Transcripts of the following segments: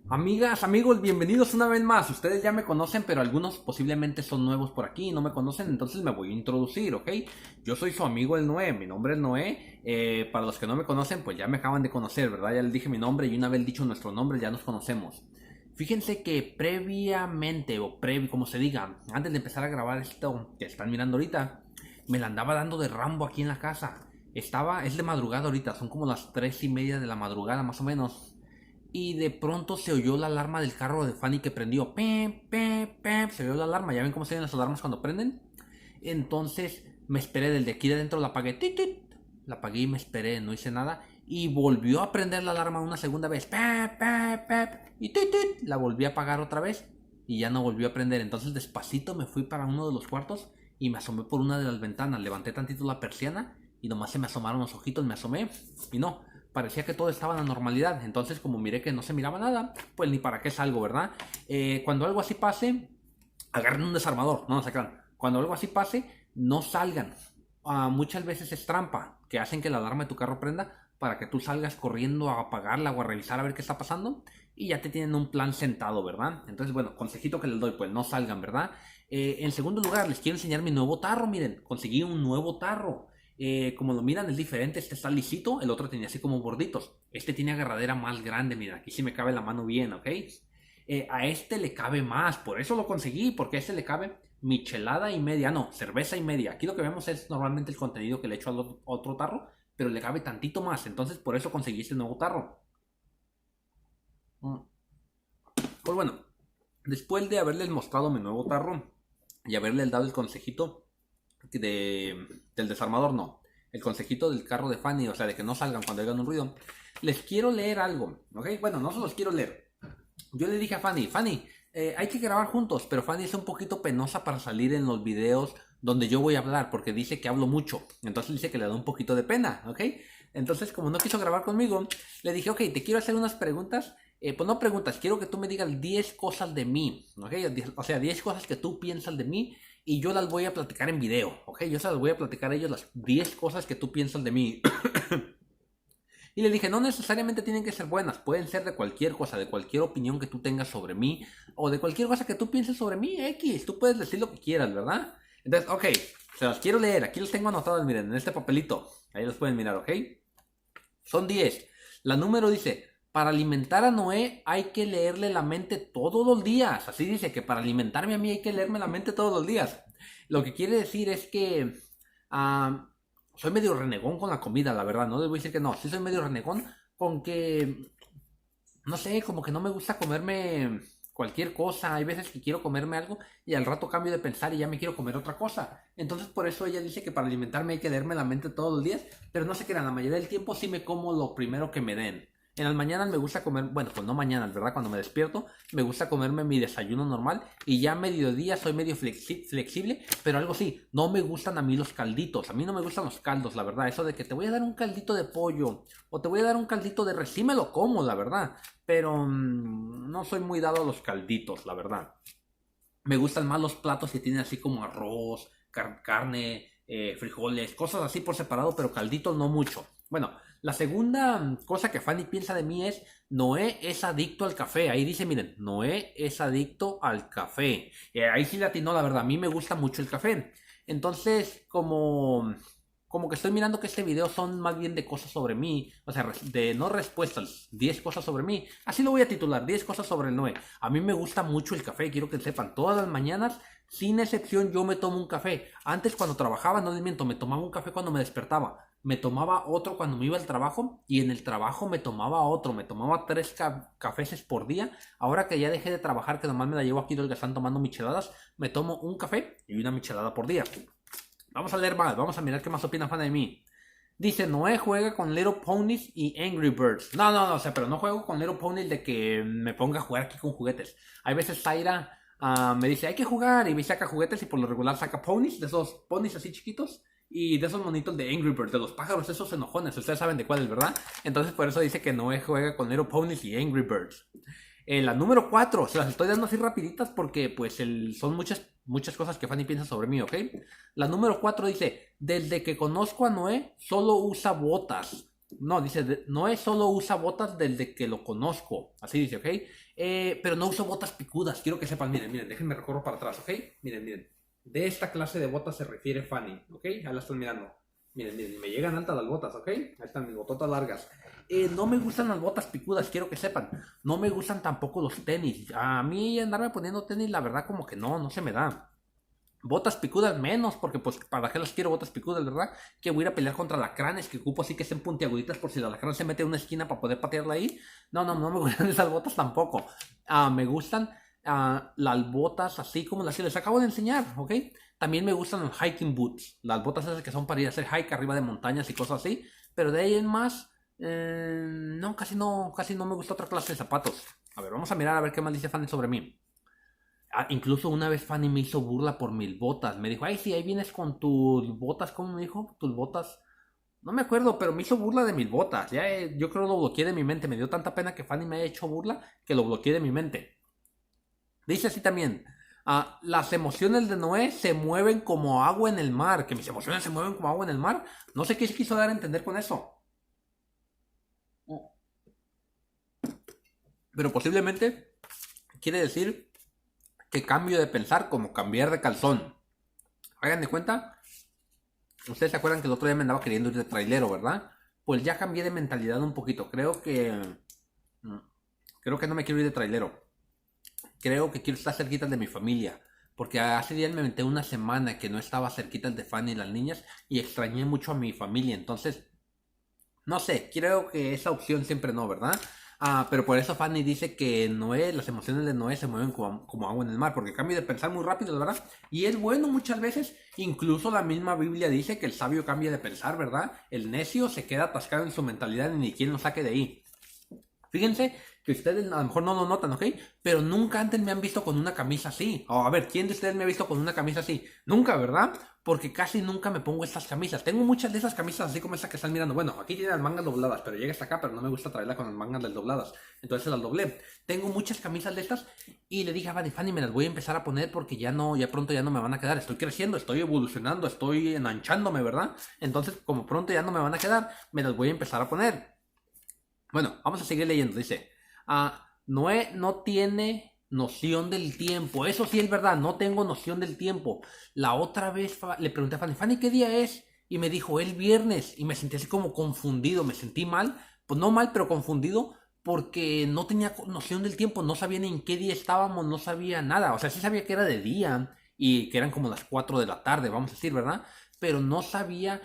Amigas, amigos, bienvenidos una vez más. Ustedes ya me conocen, pero algunos posiblemente son nuevos por aquí y no me conocen, entonces me voy a introducir, ¿ok? Yo soy su amigo el Noé, mi nombre es Noé. Para los que no me conocen, pues ya me acaban de conocer, ¿verdad? Ya les dije mi nombre y una vez dicho nuestro nombre ya nos conocemos. Fíjense que previamente, como se diga, antes de empezar a grabar esto que están mirando ahorita, me la andaba dando de Rambo aquí en la casa. Es de madrugada ahorita, son como las 3:30 de la madrugada más o menos. Y de pronto se oyó la alarma del carro de Fanny que prendió. Pim, pim, pim. Se oyó la alarma. ¿Ya ven cómo se oyen las alarmas cuando prenden? Entonces me esperé del de aquí de adentro, la apagué. Tit, tit. La apagué y me esperé, no hice nada. Y volvió a prender la alarma una segunda vez. Pep, pep, pep. Y tit, tit. La volví a apagar otra vez. Y ya no volvió a prender. Entonces despacito me fui para uno de los cuartos. Y me asomé por una de las ventanas. Levanté tantito la persiana. Y nomás se me asomaron los ojitos. Me asomé. Y no, parecía que todo estaba en la normalidad. Entonces, como miré que no se miraba nada, pues ni para qué salgo, ¿verdad? Cuando algo así pase, agarren un desarmador, no se crean. Cuando algo así pase, no salgan. Muchas veces es trampa que hacen que la alarma de tu carro prenda para que tú salgas corriendo a apagarla o a revisar a ver qué está pasando y ya te tienen un plan sentado, ¿verdad? Entonces, bueno, consejito que les doy, pues no salgan, ¿verdad? En segundo lugar, les quiero enseñar mi nuevo tarro, miren, conseguí un nuevo tarro. Como lo miran es diferente, este está lisito, el otro tenía así como gorditos. Este tiene agarradera más grande, mira, aquí sí me cabe la mano bien, ¿ok? A este le cabe más, por eso lo conseguí, porque a este le cabe michelada y media, no, cerveza y media. Aquí lo que vemos es normalmente el contenido que le echo al otro tarro, pero le cabe tantito más, entonces por eso conseguí este nuevo tarro. Mm. Pues bueno, después de haberles mostrado mi nuevo tarro y haberles dado el consejito del desarmador, no, el consejito del carro de Fanny, o sea, de que no salgan cuando hagan un ruido, les quiero leer algo, ¿ok? Bueno, no se los quiero leer. Yo le dije a Fanny, hay que grabar juntos, pero Fanny es un poquito penosa para salir en los videos donde yo voy a hablar, porque dice que hablo mucho, entonces dice que le da un poquito de pena, ¿ok? Entonces, como no quiso grabar conmigo, le dije, ok, te quiero hacer unas preguntas. Pues no preguntas, quiero que tú me digas 10 cosas de mí, ¿ok? O sea, 10 cosas que tú piensas de mí y yo las voy a platicar en video, ¿ok? Yo se las voy a platicar a ellos las 10 cosas que tú piensas de mí. Y le dije, no necesariamente tienen que ser buenas, pueden ser de cualquier cosa, de cualquier opinión que tú tengas sobre mí, o de cualquier cosa que tú pienses sobre mí, X, tú puedes decir lo que quieras, ¿verdad? Entonces, ok, se las quiero leer, aquí los tengo anotados, miren, en este papelito, ahí los pueden mirar, ¿ok? Son 10. La número dice, para alimentar a Noé hay que leerle la mente todos los días. Así dice que para alimentarme a mí hay que leerme la mente todos los días. Lo que quiere decir es que ah, soy medio renegón con la comida, la verdad. No les voy a decir que no. Sí soy medio renegón con que, no sé, como que no me gusta comerme cualquier cosa. Hay veces que quiero comerme algo y al rato cambio de pensar y ya me quiero comer otra cosa. Entonces por eso ella dice que para alimentarme hay que leerme la mente todos los días. Pero no se crean, la mayoría del tiempo sí me como lo primero que me den. En las mañanas me gusta comer, bueno, pues no mañanas, ¿verdad? Cuando me despierto, me gusta comerme mi desayuno normal y ya a mediodía soy medio flexible, pero algo sí, no me gustan a mí los calditos, a mí no me gustan los caldos, la verdad, eso de que te voy a dar un caldito de pollo o te voy a dar un caldito de res, sí me lo como, la verdad, pero no soy muy dado a los calditos, la verdad. Me gustan más los platos que tienen así como arroz, carne, frijoles, cosas así por separado, pero calditos no mucho. Bueno, la segunda cosa que Fanny piensa de mí es, Noé es adicto al café. Ahí dice, miren, Noé es adicto al café. Ahí sí le atinó, la verdad, a mí me gusta mucho el café. Entonces, como que estoy mirando que este video son más bien de cosas sobre mí, o sea, de no respuestas, 10 cosas sobre mí. Así lo voy a titular, 10 cosas sobre el Noé. A mí me gusta mucho el café, quiero que sepan, todas las mañanas, sin excepción, yo me tomo un café. Antes cuando trabajaba, no les miento, me tomaba un café cuando me despertaba, me tomaba otro cuando me iba al trabajo y en el trabajo me tomaba otro, me tomaba 3 cafés por día. Ahora que ya dejé de trabajar, que nomás me la llevo aquí del que están tomando micheladas, me tomo un café y una michelada por día. Vamos a leer más, vamos a mirar qué más opina Fan de mí. Dice, Noé juega con Little Ponies y Angry Birds. No, o sea, pero no juego con Little Ponies de que me ponga a jugar aquí con juguetes. Hay veces Zaira me dice, hay que jugar, y me saca juguetes y por lo regular saca ponies, de esos ponies así chiquitos, y de esos monitos de Angry Birds, de los pájaros, esos enojones, ustedes saben de cuáles, ¿verdad? Entonces por eso dice que Noé juega con Little Ponies y Angry Birds. La número 4, se las estoy dando así rapiditas porque pues son muchas cosas que Fanny piensa sobre mí, ¿ok? La número 4 dice, desde que conozco a Noé, solo usa botas. No, dice, Noé solo usa botas desde que lo conozco. Así dice, ¿ok? Pero no uso botas picudas. Quiero que sepan, miren, déjenme recorro para atrás, ¿ok? Miren. De esta clase de botas se refiere Fanny, ¿ok? Ahí la están mirando. Miren, me llegan altas las botas, ¿ok? Ahí están mis bototas largas. No me gustan las botas picudas, quiero que sepan. No me gustan tampoco los tenis. A mí andarme poniendo tenis, la verdad, como que no se me da. Botas picudas menos, porque pues para qué las quiero botas picudas, ¿verdad? Que voy a ir a pelear contra alacranes, que ocupo así que estén puntiaguditas por si el alacrán se mete en una esquina para poder patearla ahí. No me gustan esas botas tampoco. Me gustan las botas así como las que les acabo de enseñar, ¿ok? También me gustan los hiking boots, las botas esas que son para ir a hacer hike arriba de montañas y cosas así. Pero de ahí en más, no, casi no me gusta otra clase de zapatos. A ver, vamos a mirar a ver qué más dice Fanny sobre mí. Incluso una vez Fanny me hizo burla por mis botas. Me dijo, ay, sí, ahí vienes con tus botas. ¿Cómo me dijo? Tus botas. No me acuerdo, pero me hizo burla de mis botas. Ya, yo creo que lo bloqueé de mi mente. Me dio tanta pena que Fanny me haya hecho burla que lo bloqueé de mi mente. Dice así también. Las emociones de Noé se mueven como agua en el mar. Que mis emociones se mueven como agua en el mar. No sé qué se quiso dar a entender con eso. Pero posiblemente quiere decir que cambio de pensar como cambiar de calzón. Hagan de cuenta. Ustedes se acuerdan que el otro día me andaba queriendo ir de trailero, ¿verdad? Pues ya cambié de mentalidad un poquito. Creo que no me quiero ir de trailero. Creo que quiero estar cerquita de mi familia. Porque hace días me metí una semana que no estaba cerquita de Fanny y las niñas y extrañé mucho a mi familia. Entonces, no sé, creo que esa opción siempre no, ¿verdad? Pero por eso Fanny dice que Noé, las emociones de Noé se mueven como agua en el mar, porque cambia de pensar muy rápido, ¿verdad? Y es bueno muchas veces, incluso la misma Biblia dice que el sabio cambia de pensar, ¿verdad? El necio se queda atascado en su mentalidad y ni quien lo saque de ahí. Fíjense que ustedes a lo mejor no lo notan, ¿ok? Pero nunca antes me han visto con una camisa así. A ver, ¿quién de ustedes me ha visto con una camisa así? Nunca, ¿verdad? Porque casi nunca me pongo estas camisas. Tengo muchas de esas camisas así como esa que están mirando. Bueno, aquí tiene las mangas dobladas, pero llega hasta acá, pero no me gusta traerla con las mangas dobladas. Entonces se las doblé. Tengo muchas camisas de estas y le dije a Fanny, me las voy a empezar a poner porque ya pronto ya no me van a quedar. Estoy creciendo, estoy evolucionando, estoy enanchándome, ¿verdad? Entonces, como pronto ya no me van a quedar, me las voy a empezar a poner. Bueno, vamos a seguir leyendo. Dice, Noé no tiene noción del tiempo. Eso sí es verdad, no tengo noción del tiempo. La otra vez le pregunté a Fanny, ¿qué día es? Y me dijo, el viernes. Y me sentí así como confundido, me sentí mal. Pues no mal, pero confundido porque no tenía noción del tiempo. No sabía ni en qué día estábamos, no sabía nada. O sea, sí sabía que era de día y que eran como las 4 de la tarde, vamos a decir, ¿verdad? Pero no sabía...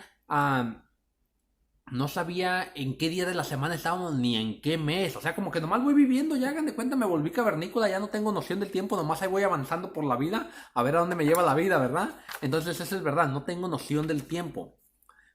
no sabía en qué día de la semana estábamos ni en qué mes. O sea, como que nomás voy viviendo, ya hagan de cuenta, me volví cavernícola, ya no tengo noción del tiempo, nomás ahí voy avanzando por la vida a ver a dónde me lleva la vida, ¿verdad? Entonces eso es verdad, no tengo noción del tiempo.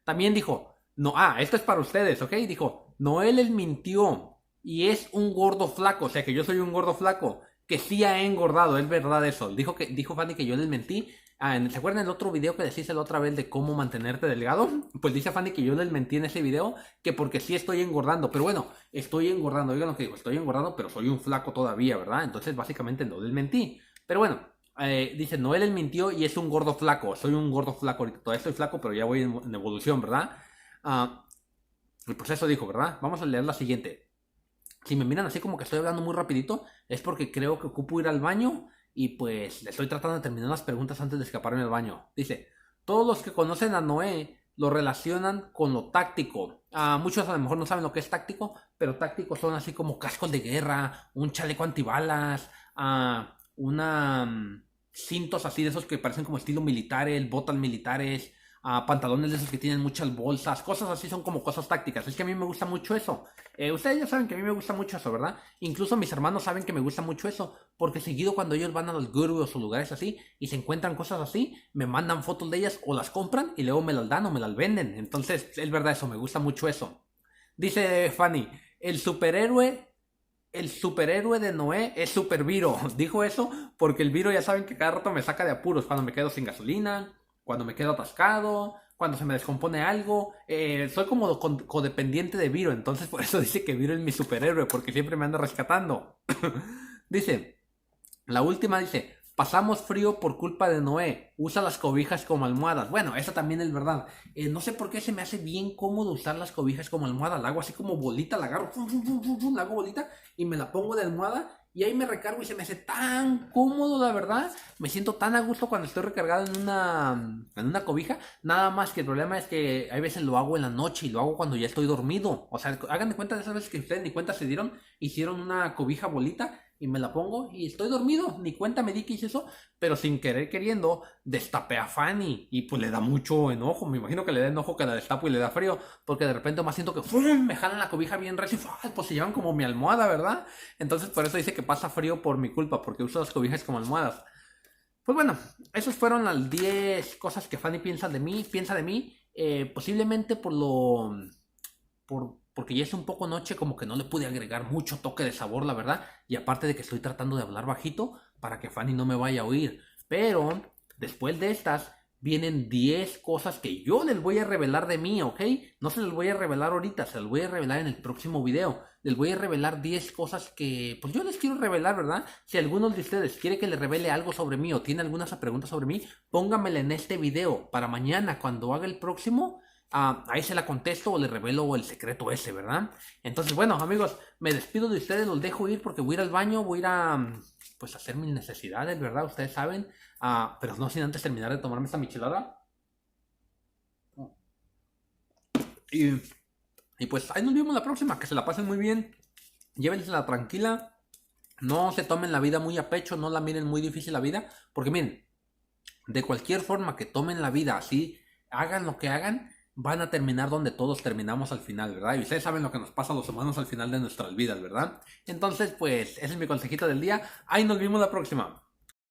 También dijo, no, esto es para ustedes, ¿ok? Dijo, Noé les mintió y es un gordo flaco, o sea que yo soy un gordo flaco, que sí ha engordado, es verdad eso. Dijo Fanny que yo les mentí. ¿Se acuerdan el otro video que decís la otra vez de cómo mantenerte delgado? Pues dice Fanny que yo les mentí en ese video, que porque sí estoy engordando. Pero bueno, estoy engordando, oigan lo que digo, estoy engordando, pero soy un flaco todavía, ¿verdad? Entonces básicamente no les mentí. Pero bueno, dice, Noé les mintió y es un gordo flaco. Soy un gordo flaco ahorita, todavía estoy flaco, pero ya voy en evolución, ¿verdad? El proceso dijo, ¿verdad? Vamos a leer la siguiente. Si me miran así como que estoy hablando muy rapidito, es porque creo que ocupo ir al baño. Y pues le estoy tratando de terminar las preguntas antes de escaparme al baño. Dice, todos los que conocen a Noé lo relacionan con lo táctico. Muchos a lo mejor no saben lo que es táctico, pero tácticos son así como cascos de guerra, un chaleco antibalas, cintos así de esos que parecen como estilo militares, botas militares, pantalones de esos que tienen muchas bolsas, cosas así son como cosas tácticas. Es que a mí me gusta mucho eso. Ustedes ya saben que a mí me gusta mucho eso, ¿verdad? Incluso mis hermanos saben que me gusta mucho eso, porque seguido cuando ellos van a los gurus o lugares así y se encuentran cosas así, me mandan fotos de ellas o las compran y luego me las dan o me las venden. Entonces, es verdad eso, me gusta mucho eso. Dice Fanny, el superhéroe de Noé es Super Viro. Dijo eso porque el Viro ya saben que cada rato me saca de apuros cuando me quedo sin gasolina, cuando me quedo atascado, cuando se me descompone algo. Soy como codependiente de Viro, entonces por eso dice que Viro es mi superhéroe, porque siempre me anda rescatando. Dice, la última dice, Pasamos frío por culpa de Noé. Usa las cobijas como almohadas. Bueno, eso también es verdad. No sé por qué se me hace bien cómodo usar las cobijas como almohada. La hago así como bolita, la agarro, la hago bolita y me la pongo de almohada. Y ahí me recargo y se me hace tan cómodo, la verdad. Me siento tan a gusto cuando estoy recargado en una cobija. Nada más que el problema es que hay veces lo hago en la noche y lo hago cuando ya estoy dormido. O sea, hagan de cuenta de esas veces que ustedes ni cuenta se dieron. Hicieron una cobija bolita y me la pongo y estoy dormido. Ni cuenta me di que hice eso. Pero sin querer queriendo, destapé a Fanny. Y pues le da mucho enojo. Me imagino que le da enojo que la destapo y le da frío. Porque de repente más siento que ¡fum! Me jalan la cobija bien recio. Pues se llevan como mi almohada, ¿verdad? Entonces por eso dice que pasa frío por mi culpa. Porque uso las cobijas como almohadas. Pues bueno, esas fueron las 10 cosas que Fanny piensa de mí. Posiblemente porque ya es un poco noche, como que no le pude agregar mucho toque de sabor, la verdad. Y aparte de que estoy tratando de hablar bajito para que Fanny no me vaya a oír. Pero después de estas vienen 10 cosas que yo les voy a revelar de mí, ¿ok? No se les voy a revelar ahorita, se les voy a revelar en el próximo video. Les voy a revelar 10 cosas que pues yo les quiero revelar, ¿verdad? Si alguno de ustedes quiere que les revele algo sobre mí o tiene algunas preguntas sobre mí, póngamela en este video para mañana cuando haga el próximo. Ahí se la contesto o le revelo el secreto ese, ¿verdad? Entonces, bueno, amigos, me despido de ustedes, los dejo ir porque voy a ir al baño, voy a ir a, pues, hacer mis necesidades, ¿verdad? Ustedes saben, pero no sin antes terminar de tomarme esta michelada. Y pues ahí nos vemos la próxima, que se la pasen muy bien, llévensela tranquila, no se tomen la vida muy a pecho, no la miren muy difícil la vida, porque miren, de cualquier forma que tomen la vida así, hagan lo que hagan, van a terminar donde todos terminamos al final, ¿verdad? Y ustedes saben lo que nos pasa a los humanos al final de nuestras vidas, ¿verdad? Entonces, pues, ese es mi consejito del día. Ahí nos vemos la próxima.